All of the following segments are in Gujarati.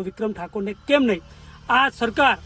વિક્રમ ઠાકોરને કેમ નહીં. આ સરકાર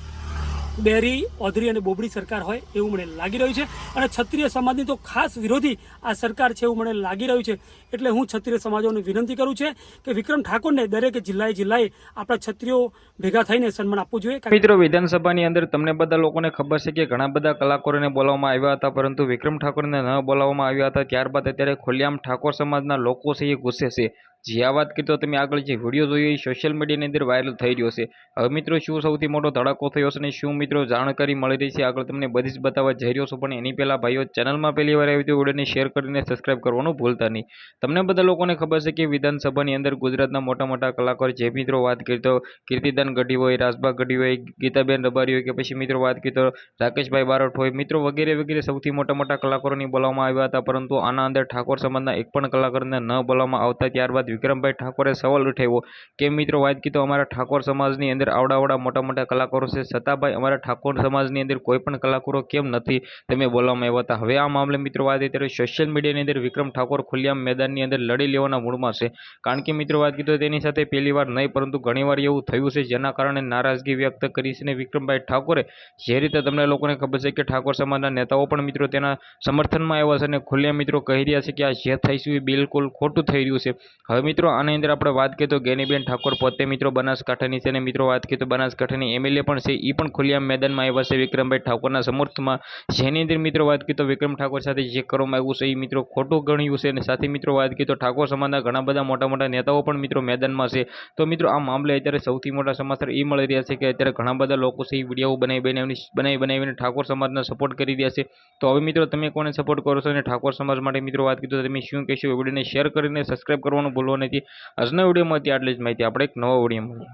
બેરી ઓધરી અને બોબડી સરકાર હોય એવું મને લાગી રહ્યું છે અને ક્ષત્રિય સમાજની તો ખાસ વિરોધી આ સરકાર છે એવું મને લાગી રહ્યું છે. એટલે હું ક્ષત્રિય સમાજોને વિનંતી કરું છું કે વિક્રમ ઠાકોરને દરેક જિલ્લાએ આપણા ક્ષત્રિયો ભેગા થઈને સન્માન આપવું જોઈએ. મિત્રો, વિધાનસભાની અંદર તમને બધા લોકોને ખબર છે કે ઘણા બધા કલાકારોને બોલાવવામાં આવ્યા હતા, પરંતુ વિક્રમ ઠાકોરને ન બોલાવવામાં આવ્યા હતા. ત્યારબાદ અત્યારે ખુલ્લેઆમ ઠાકોર સમાજના લોકો છે એ ગુસ્સે છે. જે આ વાત કરી તો તમે આગળ જે વિડીયો જોયો એ સોશિયલ મીડિયાની અંદર વાયરલ થઈ રહ્યો છે. હવે મિત્રો, શું સૌથી મોટો ધડાકો થયો છે અને શું મિત્રો જાણકારી મળી રહી છે આગળ તમને બધી જ બતાવવા જઈ રહ્યો છું. પણ એની પહેલાં ભાઈઓ, ચેનલમાં પહેલી વાર આવી તો વિડીયોને શેર કરીને સબસ્ક્રાઇબ કરવાનું ભૂલતા નહીં. તમને બધા લોકોને ખબર છે કે વિધાનસભાની અંદર ગુજરાતના મોટા મોટા કલાકાર, જે મિત્રો વાત કરી તો કીર્તિદાન ગઢવી હોય, રાજભા ગઢવી હોય, ગીતાબેન રબારી હોય કે પછી મિત્રો વાત કરી તો રાકેશભાઈ બારોટ હોય, મિત્રો વગેરે વગેરે સૌથી મોટા મોટા કલાકારોને બોલાવવામાં આવ્યા હતા. પરંતુ આના અંદર ઠાકોર સમાજના એક પણ કલાકારને ન બોલાવવામાં આવતા ત્યારબાદ વિક્રમભાઈ ઠાકોરે સવાલ ઉઠાવ્યો કે મિત્રો વાત કરી તો અમારા ઠાકોર સમાજની અંદર આવડા મોટા મોટા કલાકારો છે, છતાં ભાઈ અમારા ઠાકોર સમાજની અંદર કોઈ પણ કલાકારો કેમ નથી તમે બોલાવવામાં આવ્યા હતા. હવે આ મામલે મિત્રો વાત અત્યારે સોશિયલ મીડિયાની અંદર વિક્રમ ઠાકોર ખુલ્લેઆમ મેદાનની અંદર લડી લેવાના મૂડમાં છે. કારણ કે મિત્રો વાત કરી તો તેની સાથે પહેલી વાર નહીં પરંતુ ઘણીવાર એવું થયું છે, જેના કારણે નારાજગી વ્યક્ત કરી છે. વિક્રમભાઈ ઠાકોરે જે રીતે તમને લોકોને ખબર છે કે ઠાકોર સમાજના નેતાઓ પણ મિત્રો તેના સમર્થનમાં આવ્યા છે અને ખુલ્લેઆમ મિત્રો કહી રહ્યા છે કે આ જે થઈશું એ બિલકુલ ખોટું થઈ રહ્યું છે. હવે મિત્રો આની અંદર આપણે વાત કરીએ તો ગેનીબેન ઠાકોર પોતે મિત્રો બનાસકાંઠાની છે અને મિત્રો વાત કરીએ તો બનાસકાંઠાની એમએલએ પણ છે, એ પણ ખુલ્લેઆમ મેદાનમાં આવ્યા છે વિક્રમભાઈ ઠાકોરના સમર્થનમાં. જેની અંદર મિત્રો વાત કરીએ તો વિક્રમ ઠાકોર સાથે જે કરવામાં આવ્યું છે એ મિત્રો ખોટું ગણ્યું છે. અને સાથે મિત્રો વાત કરીએ તો ઠાકોર સમાજના ઘણા બધા મોટા નેતાઓ પણ મિત્રો મેદાનમાં છે. તો મિત્રો આ મામલે અત્યારે સૌથી મોટા સમાચાર એ મળી રહ્યા છે કે અત્યારે ઘણા બધા લોકો છે એ વિડીયો બનાવીને ઠાકોર સમાજને સપોર્ટ કરી રહ્યા છે. તો હવે મિત્રો તમે કોને સપોર્ટ કરો છો અને ઠાકોર સમાજ માટે મિત્રો વાત કરીએ તો તમે શું કહેશો? વિડીયોને શેર કરીને સબસ્ક્રાઇબ કરવાનું ભૂલવો નથી. આજના વિડીયોમાં આટલી જ માહિતી. આપણે એક નવા વિડીયો મળીએ.